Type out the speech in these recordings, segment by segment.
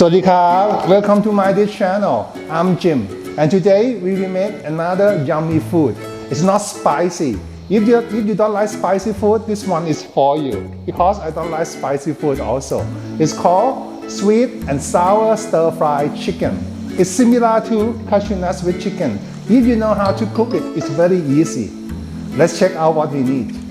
Sawadee krab, welcome to my dish channel. I'm Jim, and today we will make another yummy food. It's not spicy. If you don't like spicy food, this one is for you, because I don't like spicy food also. It's called sweet and sour stir-fried chicken. It's similar to cashew nuts with chicken. If you know how to cook it, it's very easy. Let's check out what we need.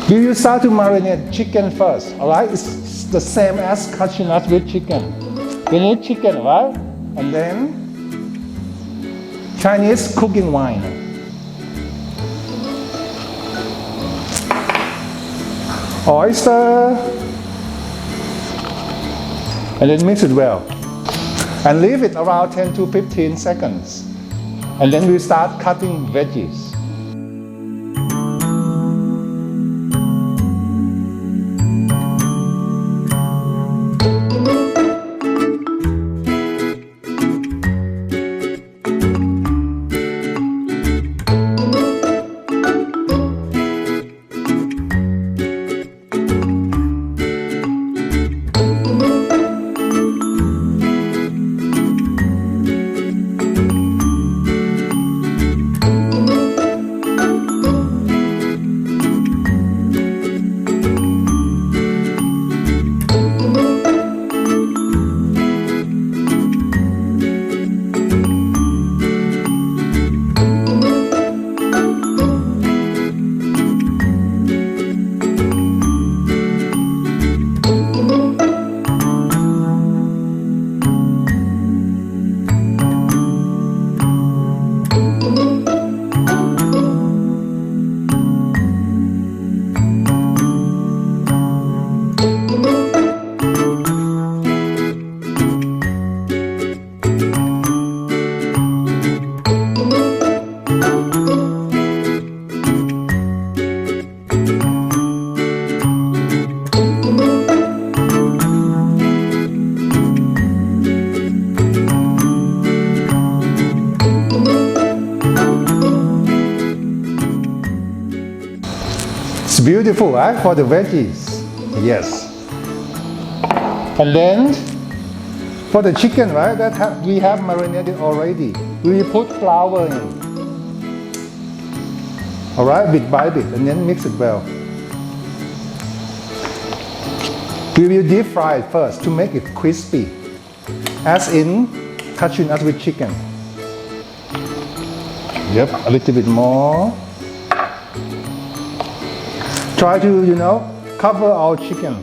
We will start to marinate chicken first, alright? It's the same as cashew nuts with chicken. We need chicken, right? And then Chinese cooking wine. Oyster. And then mix it well. And leave it around 10 to 15 seconds. And then we start cutting veggies. It's beautiful, right? For the veggies. Yes. And then for the chicken, right? We have marinated already. We will put flour in. Alright, bit by bit, and then mix it well. We will deep fry it first to make it crispy, as in cashew nuts with chicken. Yep, a little bit more. Try to, cover our chicken.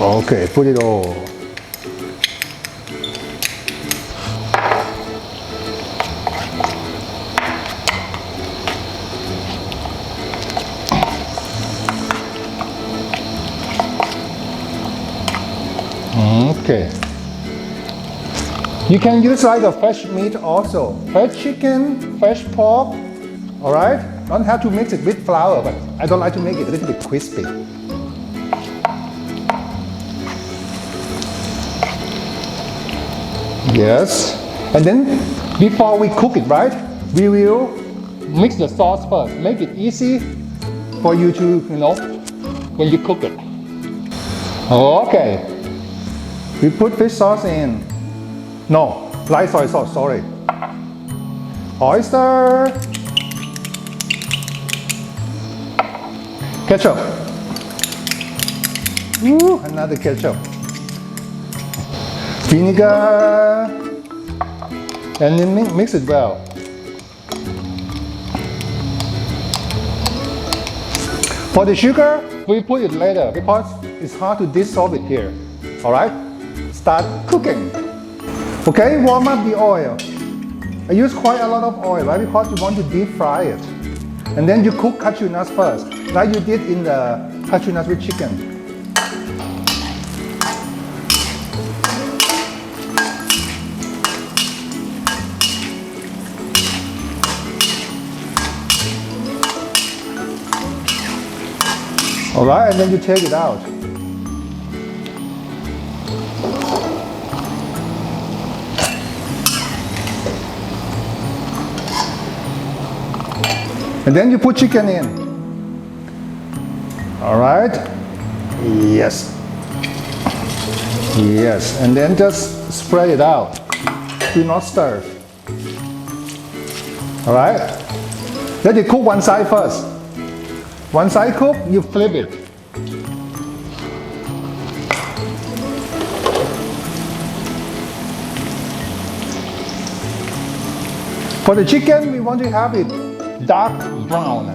Okay, put it all. Okay. You can use like a fresh meat also. Fresh chicken, fresh pork, alright? Don't have to mix it with flour, but I don't like to make it a little bit crispy. Yes. And then, before we cook it, right? We will mix the sauce first. Make it easy for you to, when you cook it. Okay. We put fish sauce in. No, light soy sauce, sorry. Oyster. Ketchup. Ooh, another ketchup. Vinegar. And then mix it well. For the sugar, we put it later because it's hard to dissolve it here. Alright? Start cooking. Okay, warm up the oil. I use quite a lot of oil, right? Because you want to deep fry it. And then you cook cashew nuts first, like you did in the cashew nuts with chicken. Alright, and then you take it out. And then you put chicken in. All right. Yes. Yes. And then just spread it out. Do not stir. All right. Let it cook one side first. One side cook, you flip it. For the chicken, we want to have it dark brown.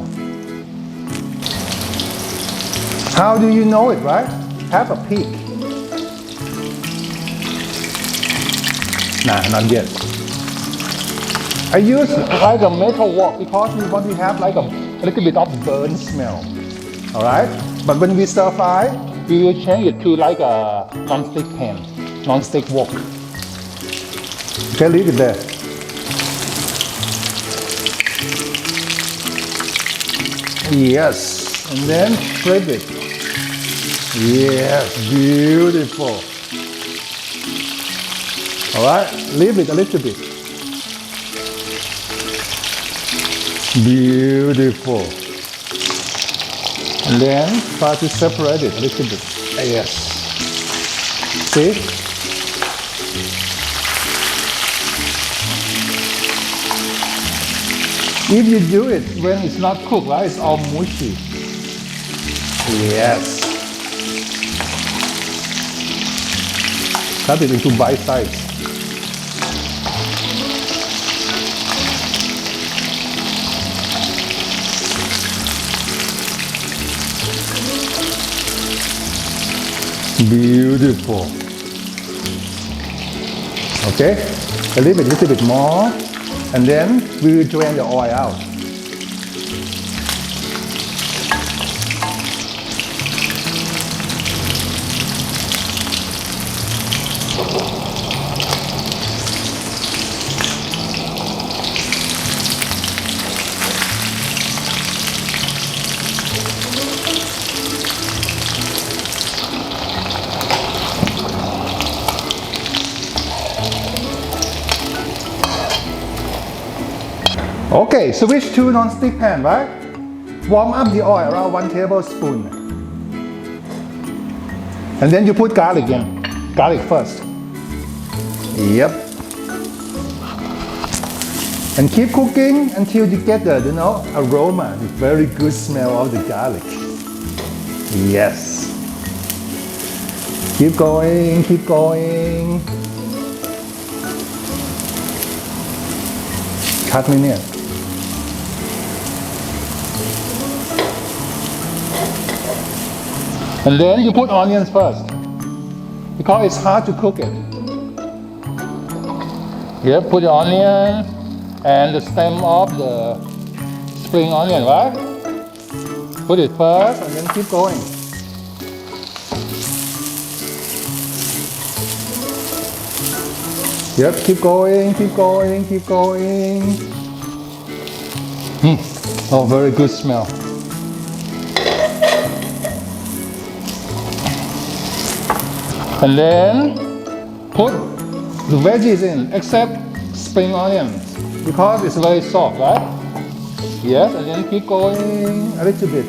How do you know it, right? Have a peek. Nah, not yet. I use like a metal wok because we want to have like a little bit of burn smell. Alright? But when we stir fry, we will change it to like a non-stick pan, non-stick wok. Okay, leave it there. Yes, and then flip it. Yes, beautiful. Alright, leave it a little bit. Beautiful. And then try to separate it a little bit. Yes. See? If you do it when it's not cooked, right, it's all mushy. Yes. Cut it into bite size. Beautiful. Okay, a little bit more, and then we will drain the oil out. Okay, switch to non-stick pan, right? Warm up the oil around 1 tablespoon. And then you put garlic in. Garlic first. Yep. And keep cooking until you get the, aroma, the very good smell of the garlic. Yes. Keep going, keep going. Cut me near. And then you put onions first, because it's hard to cook it. Yep, put the onion and the stem of the spring onion, right? Put it first and then keep going. Yep, keep going, keep going, keep going. Oh, very good smell. And then put the veggies in, except spring onions, because it's very soft, right? Yes, and then keep going a little bit.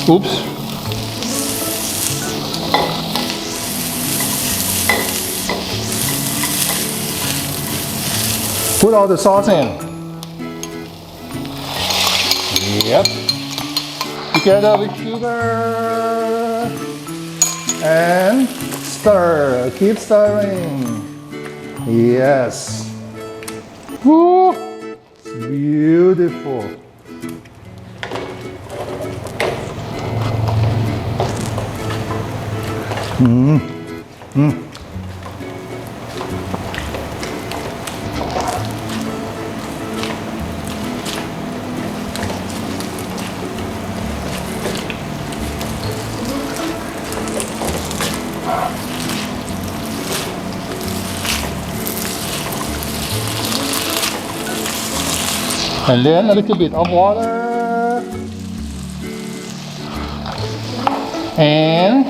Oops. Put all the sauce in. Yep. Together with sugar. And stir. Keep stirring. Yes. Woo! Beautiful. And then a little bit of water and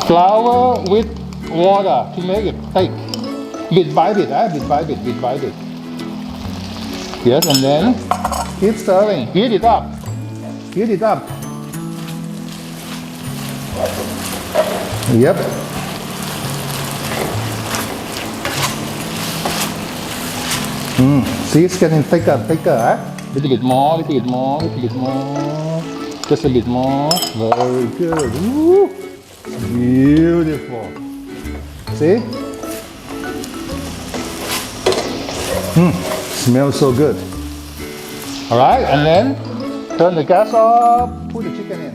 flour with water to make it thick. Bit by bit, bit by bit, bit by bit. Yes, and then keep stirring. Heat it up. Heat it up. Yep. See, it's getting thicker, thicker, Little bit more, little bit more, little bit more. Just a bit more. Very good. Woo. Beautiful. See? Smells so good. Alright, and then turn the gas off, put the chicken in.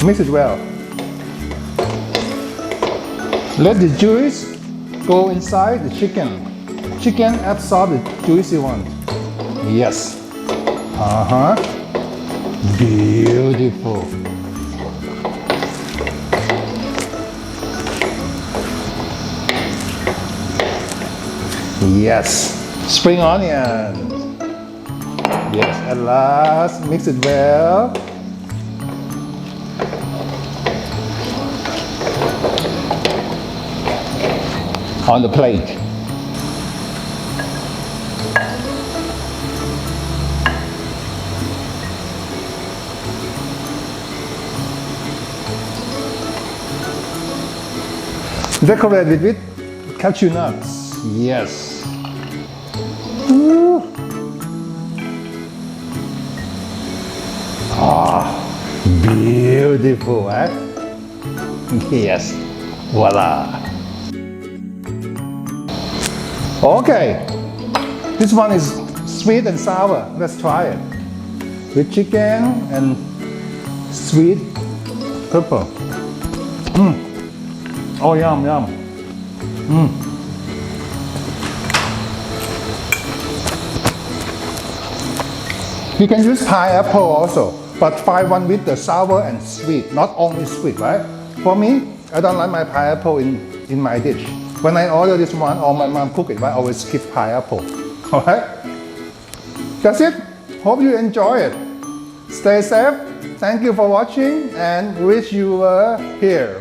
Mix it well. Let the juice go inside the chicken. Chicken absorb the juicy one. Yes. Beautiful. Yes. Spring onion. Yes, at last, mix it well. On the plate. Decorate it with cashew nuts. Yes. Woo. Beautiful, Yes. Voila. Okay. This one is sweet and sour. Let's try it. With chicken and sweet pepper. Oh, yum, yum. You can use pineapple also, but try one with the sour and sweet, not only sweet, right? For me, I don't like my pineapple in my dish. When I order this one or my mom cook it, I always skip pineapple. Alright? That's it. Hope you enjoy it. Stay safe. Thank you for watching and wish you were here.